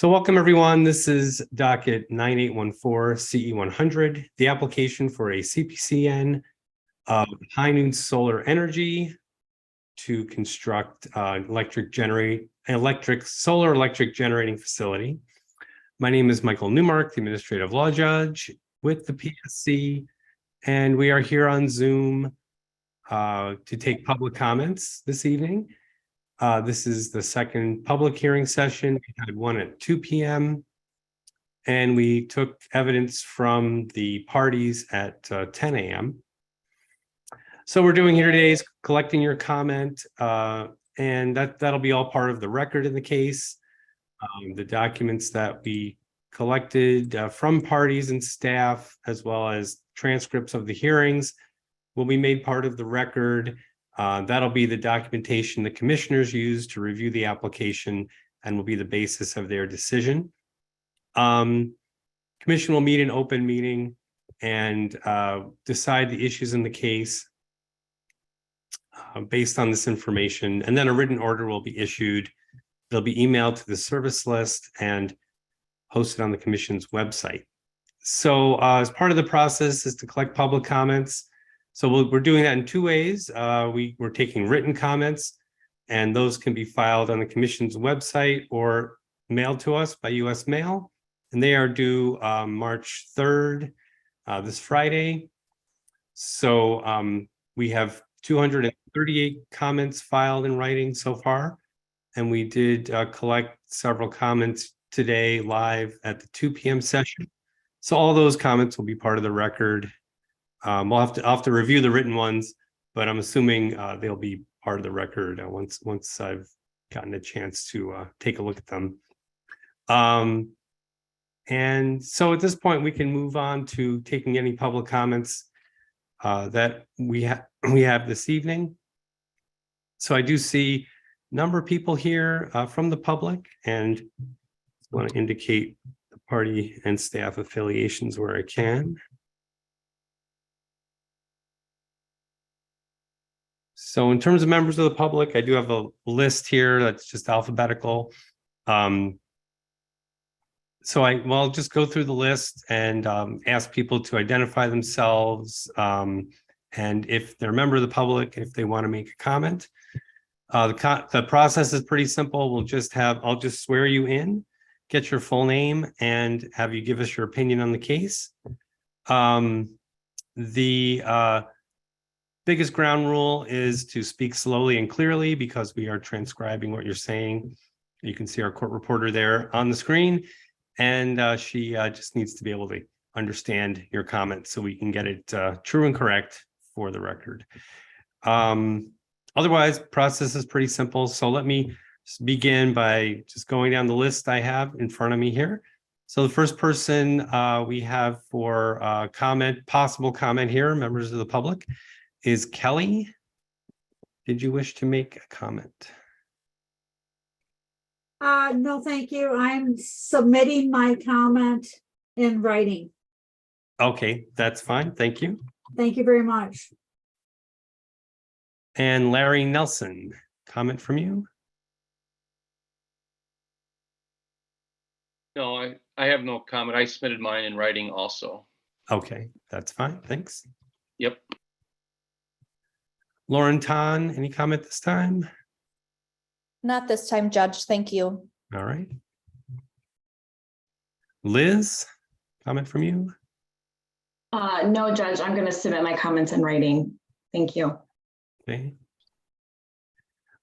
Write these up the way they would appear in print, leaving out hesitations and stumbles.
So welcome everyone. This is docket 9814 CE 100, the application for a CPCN of High Noon Solar Energy to construct electric solar electric generating facility. My name is Michael Newmark, the Administrative Law Judge with the PSC, and we are here on Zoom to take public comments this evening. This is the second public hearing session. We had one at 2 p.m. and we took evidence from the parties at 10 a.m. So we're doing here today is collecting your comment, and that'll be all part of the record in the case. The documents that we collected from parties and staff, as well as transcripts of the hearings, will be made part of the record. That'll be the documentation the commissioners use to review the application and will be the basis of their decision. Commission will meet in open meeting and decide the issues in the case based on this information, and then a written order will be issued. They'll be emailed to the service list and hosted on the commission's website. So as part of the process is to collect public comments. So we're doing that in two ways. We're taking written comments, and those can be filed on the commission's website or mailed to us by U.S. mail. And they are due March 3rd, this Friday. So we have 238 comments filed in writing so far. And we did collect several comments today live at the 2 p.m. session. So all those comments will be part of the record. I'll have to review the written ones, but I'm assuming they'll be part of the record once I've gotten a chance to take a look at them. And so at this point, we can move on to taking any public comments that we have this evening. So I do see a number of people here from the public, and I want to indicate the party and staff affiliations where I can. So in terms of members of the public, I do have a list here that's just alphabetical. So I'll just go through the list and ask people to identify themselves, and if they're a member of the public, if they want to make a comment. The process is pretty simple. I'll just swear you in, get your full name, and have you give us your opinion on the case. The biggest ground rule is to speak slowly and clearly because we are transcribing what you're saying. You can see our court reporter there on the screen, and she just needs to be able to understand your comments so we can get it true and correct for the record. Otherwise, process is pretty simple. So let me begin by just going down the list I have in front of me here. So the first person we have for possible comment here, members of the public, is Kelly. Did you wish to make a comment? No, thank you. I'm submitting my comment in writing. Okay, that's fine. Thank you. Thank you very much. And Larry Nelson, comment from you? No, I have no comment. I submitted mine in writing also. Okay, that's fine. Thanks. Yep. Lauren Tan, any comment this time? Not this time, Judge. Thank you. All right. Liz, comment from you? No, Judge, I'm going to submit my comments in writing. Thank you. Okay.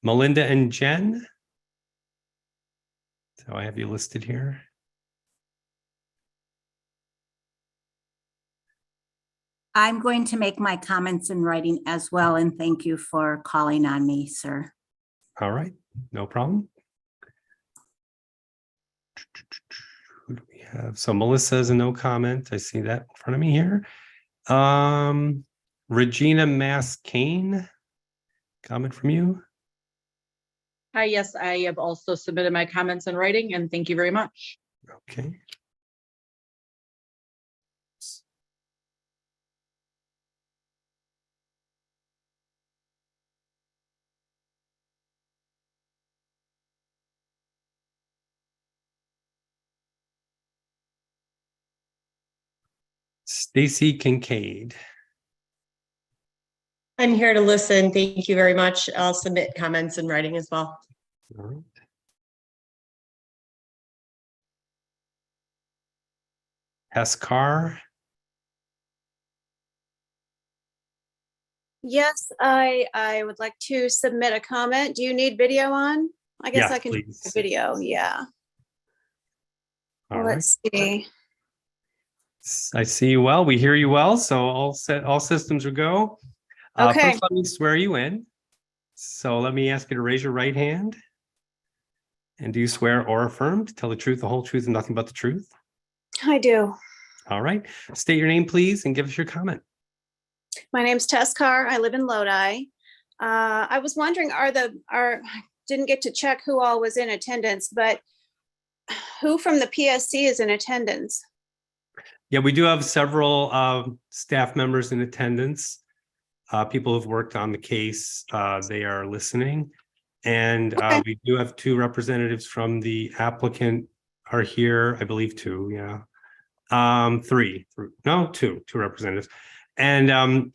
Melinda and Jen. So I have you listed here. I'm going to make my comments in writing as well, and thank you for calling on me, sir. All right, no problem. Who do we have? So Melissa has a no comment. I see that in front of me here. Regina Mass-Kane, comment from you? Hi, yes, I have also submitted my comments in writing, and thank you very much. Okay. Stacy Kincaid. I'm here to listen. Thank you very much. I'll submit comments in writing as well. All right. Tess Carr. Yes, I would like to submit a comment. Do you need video on? I guess Yes, I can do please. video, yeah. All right. Let's see. I see you well. We hear you well. So all set, all systems are go. Okay. First, let me swear you in. So let me ask you to raise your right hand. And do you swear or affirm to tell the truth, the whole truth, and nothing but the truth? I do. All right. State your name, please, and give us your comment. My name's Tess Carr. I live in Lodi. I was wondering, didn't get to check who all was in attendance, but who from the PSC is in attendance? Yeah, we do have several staff members in attendance. People who've worked on the case, they are listening. And Okay. we do have two representatives from the applicant are here, I believe two, yeah. Two representatives. And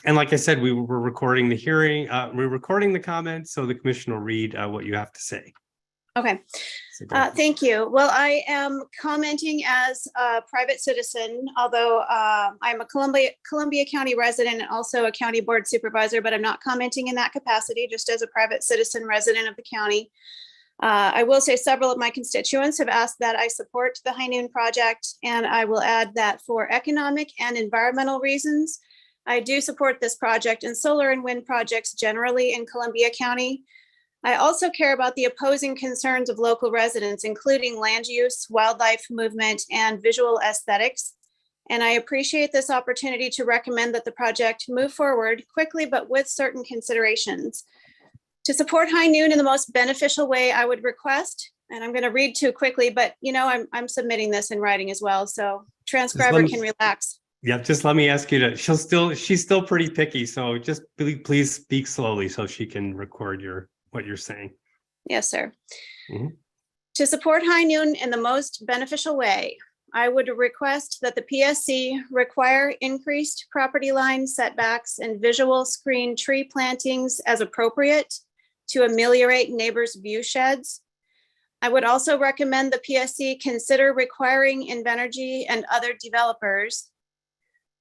like I said, we were recording the hearing, we're recording the comments, so the commission will read what you have to say. Okay. So go ahead. Thank you. Well, I am commenting as a private citizen, although I'm a Columbia County resident and also a county board supervisor, but I'm not commenting in that capacity, just as a private citizen resident of the county. I will say several of my constituents have asked that I support the High Noon project, and I will add that for economic and environmental reasons, I do support this project and solar and wind projects generally in Columbia County. I also care about the opposing concerns of local residents, including land use, wildlife movement, and visual aesthetics. And I appreciate this opportunity to recommend that the project move forward quickly, but with certain considerations. To support High Noon in the most beneficial way, I would request, and I'm going to read too quickly, but you know, I'm submitting this in writing as well, so transcriber can relax. Yeah, just let me ask you to, she's still pretty picky, so just please speak slowly so she can record what you're saying. Yes, sir. Mhm. To support High Noon in the most beneficial way, I would request that the PSC require increased property line setbacks and visual screen tree plantings as appropriate to ameliorate neighbors' view sheds. I would also recommend the PSC consider requiring Invenergy and other developers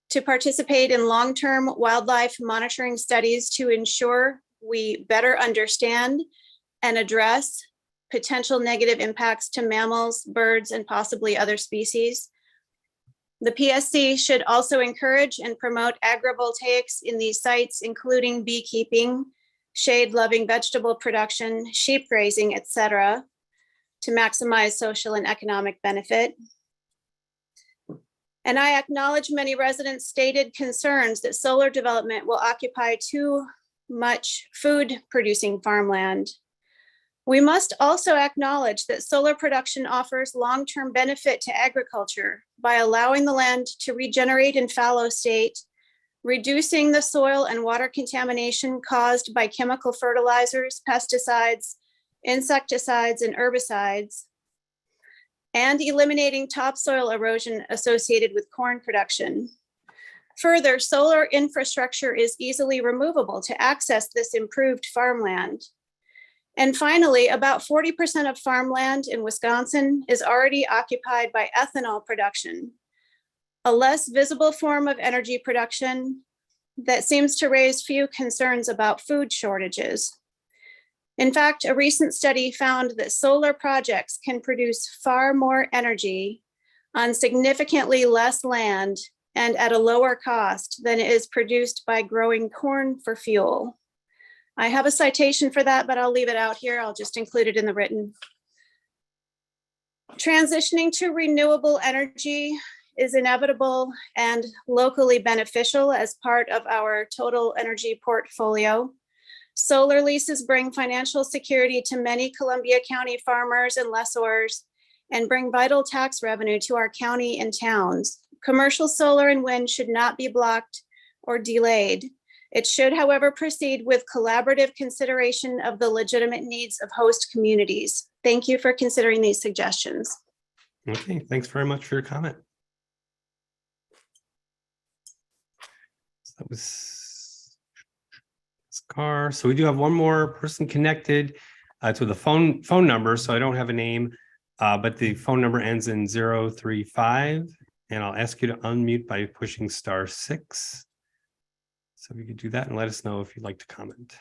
to participate in long-term wildlife monitoring studies to ensure we better understand and address potential negative impacts to mammals, birds, and possibly other species. The PSC should also encourage and promote agrivoltaics in these sites, including beekeeping, shade-loving vegetable production, sheep grazing, etc., to maximize social and economic benefit. And I acknowledge many residents' stated concerns that solar development will occupy too much food-producing farmland. We must also acknowledge that solar production offers long-term benefit to agriculture by allowing the land to regenerate in fallow state, reducing the soil and water contamination caused by chemical fertilizers, pesticides, insecticides, and herbicides, and eliminating topsoil erosion associated with corn production. Further, solar infrastructure is easily removable to access this improved farmland. And finally, about 40% of farmland in Wisconsin is already occupied by ethanol production, a less visible form of energy production that seems to raise few concerns about food shortages. In fact, a recent study found that solar projects can produce far more energy on significantly less land and at a lower cost than is produced by growing corn for fuel. I have a citation for that, but I'll leave it out here. I'll just include it in the written. Transitioning to renewable energy is inevitable and locally beneficial as part of our total energy portfolio. Solar leases bring financial security to many Columbia County farmers and lessors and bring vital tax revenue to our county and towns. Commercial solar and wind should not be blocked or delayed. It should, however, proceed with collaborative consideration of the legitimate needs of host communities. Thank you for considering these suggestions. Okay, thanks very much for your comment. That was this car. So we do have one more person connected to the phone number. So I don't have a name, but the phone number ends in 035. And I'll ask you to unmute by pushing *6. So if you could do that and let us know if you'd like to comment.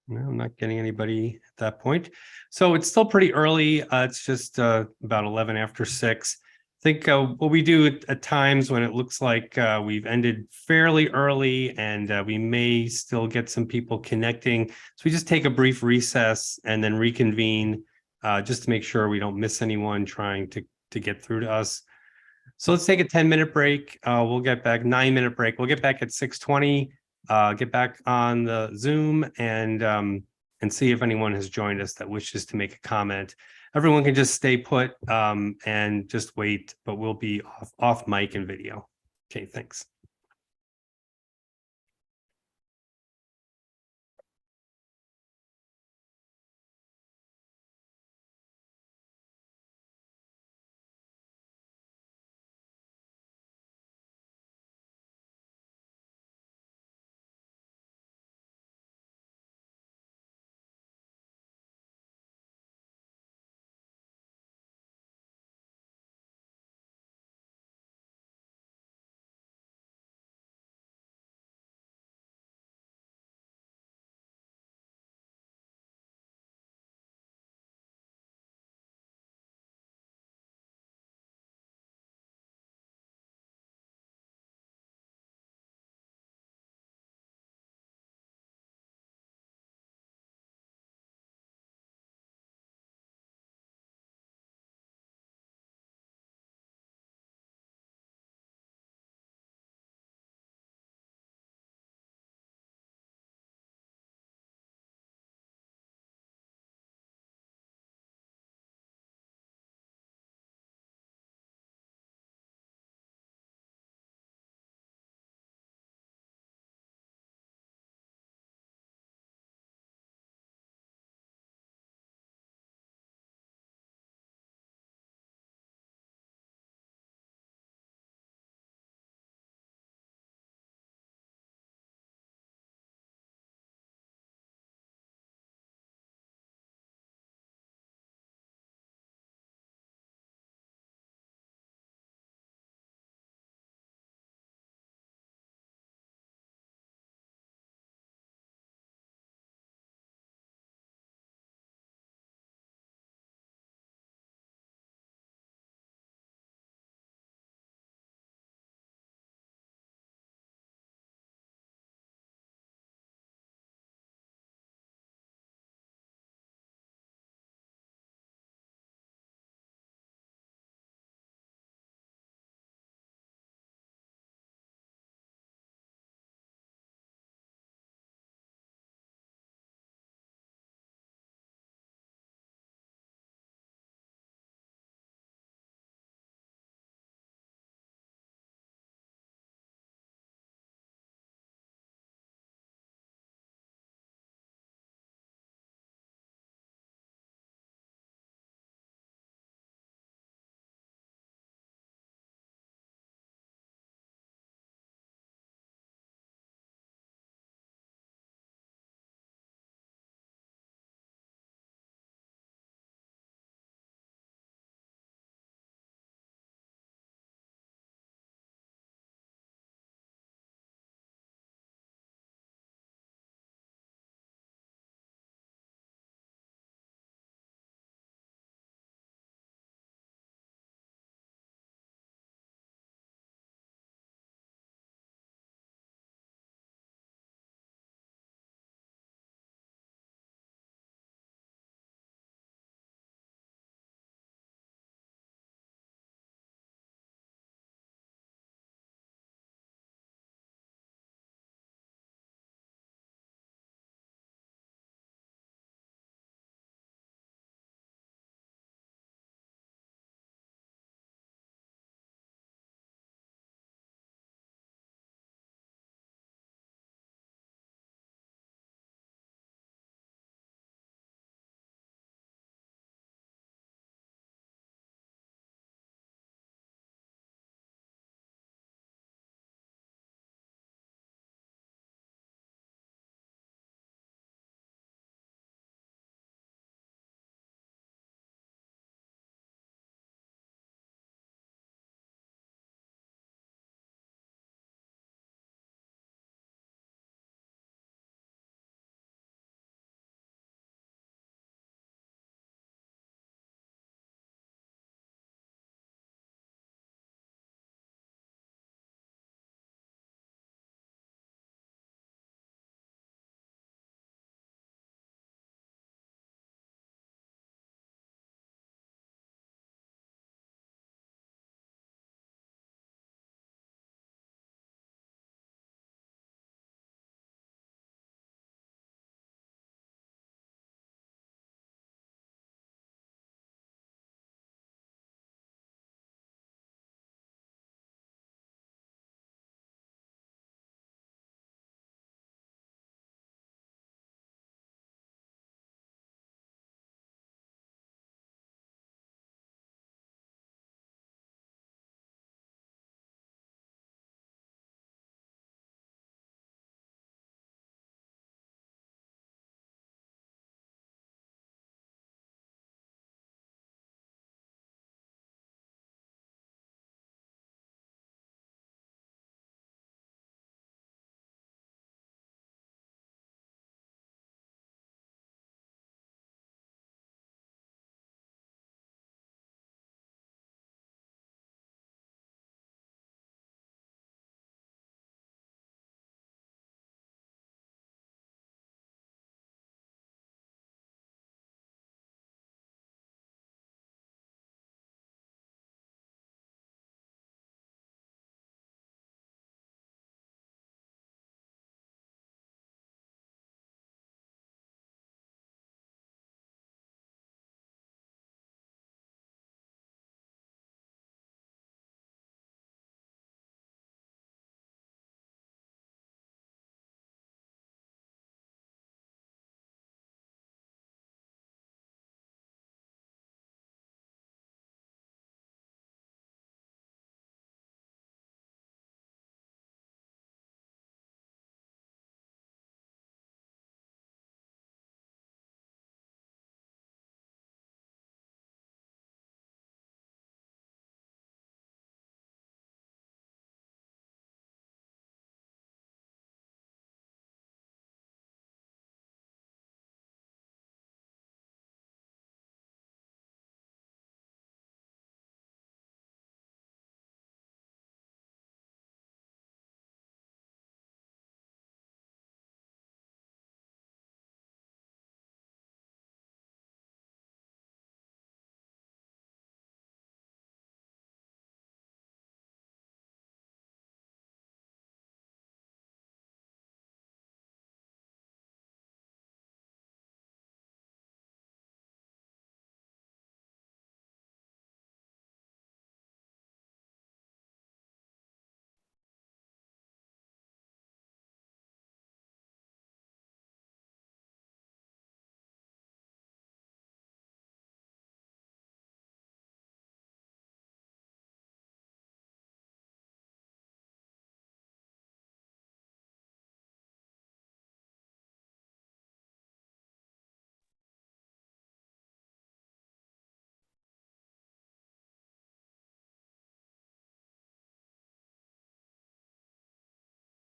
No, I'm not getting anybody at that point. So it's still pretty early. It's just about 11 after 6. I think what we do at times when it looks like we've ended fairly early and we may still get some people connecting. So we just take a brief recess and then reconvene just to make sure we don't miss anyone trying to get through to us. So let's take a 10-minute break. We'll get back, 9-minute break. We'll get back at 6:20. Get back on the Zoom and see if anyone has joined us that wishes to make a comment. Everyone can just stay put and just wait, but we'll be off mic and video. Okay, thanks.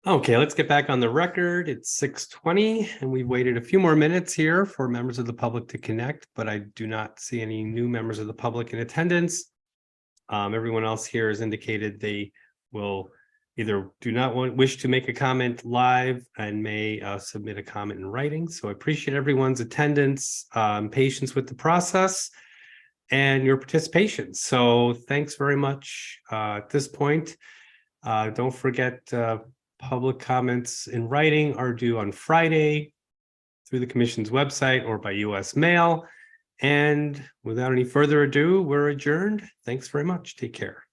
Okay, let's get back on the record. It's 6:20 and we waited a few more minutes here for members of the public to connect, but I do not see any new members of the public in attendance. Everyone else here has indicated they will either do not wish to make a comment live and may submit a comment in writing. So I appreciate everyone's attendance, patience with the process, and your participation. So thanks very much at this point. Don't forget, public comments in writing are due on Friday through the commission's website or by US mail. And without any further ado, we're adjourned. Thanks very much. Take care.